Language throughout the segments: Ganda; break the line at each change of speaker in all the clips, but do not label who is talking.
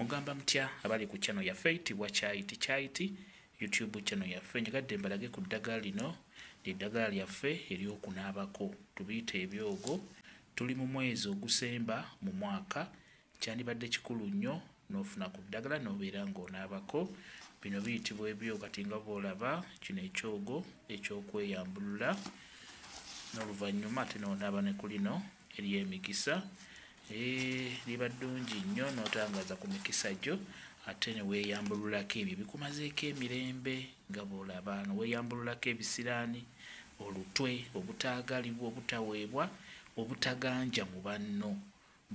Mugamba mutya abali ku channel yaffe eyitibwa Kyaiti YouTube channel yaffe. Njagadde mbalage ku ddagala lino, eddagala lyaffe ery'okunaabako, tubiyita ebyogo. Tuli mu mwezi ogusemba mu mwaka, kyandibadde kikulu nnyo n'ofuna ku ddagala n'obeera ng'onaabako. Bino biyitibwa ebyogo, kati nga bw'olaba kino ekyogo eky'okweyambulula, n'oluvannyuma ate n'onaaba ne ku lino ery'emikisa. Liba ddungi nnyo n'otangaza ku mikisa gyo, ate ne weeyambululako ebyo bikumazeeko emirembe nga bw'olaba. Weeyambululako ebisiraani, olutwe, obutaagalibwa, obutaweebwa, obutaganja mu banno.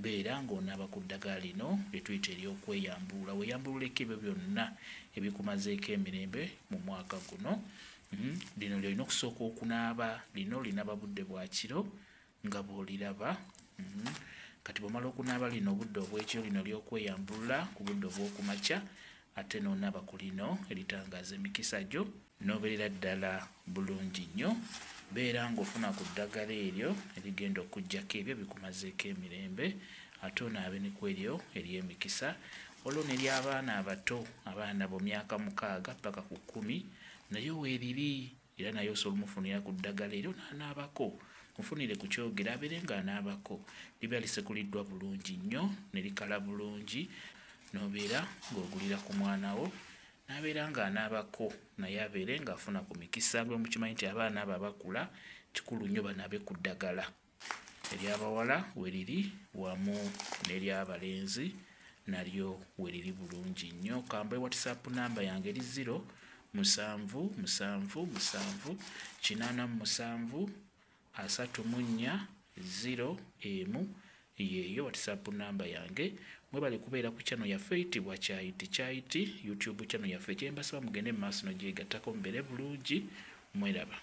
Beera ng'onaaba ku ddagala lino lye tuyita ery'okweyambulula. Weeyambululeko ebyo byonna ebikumazeeko emirembe mu mwaka guno. Lino lyolina okusooka okunaaba, lino linaaba budde bwa kiro nga bw'oliraba. Kati bw'omala okunaaba lino obudde obw'ekiro, lino ly'okweyambulula ku budde obw'okumakya, ate n'onaaba ku lino eritangaaza emikisa gyo, n'obeerera ddala bulungi nnyo. Beera ng'ofuna ku ddagala eryo erigenda okuggyako ebyo bikumazeeko emirembe, ate onaabe ne ku eryo ery'emikisa. Olwo n'ery'abaana abato, abaana bo myaka 6 paka ku 10, naye weeriri, era naye osobola omufunira ku ddagala eryo n'anaabako. Mufunire ku kyogero abeere ng'anaabako. Liba lisekuliddwa bulungi nnyo ne likala bulungi, n'obeera ng'ogulira ku mwana wo n'abeera ng'anaabako, naye abeere ng'afuna ku mikisa. Gwe mukimanyi nti abaana abo abakula kikulu nnyo banaabe ku ddagala. Ery'abawala we liri wamu n'ery'abalenzi nalyo we liri bulungi nnyo. Kambe WhatsApp namba yange eri 0777 yeeyo WhatsApp namba yange. Mwebale kubeera ku channel yaffe eyitibwa Kyaiti YouTube channel yaffe. Kyembasaba mugende mu maaso n'ogyegattako mubeere bulungi. Mweraba.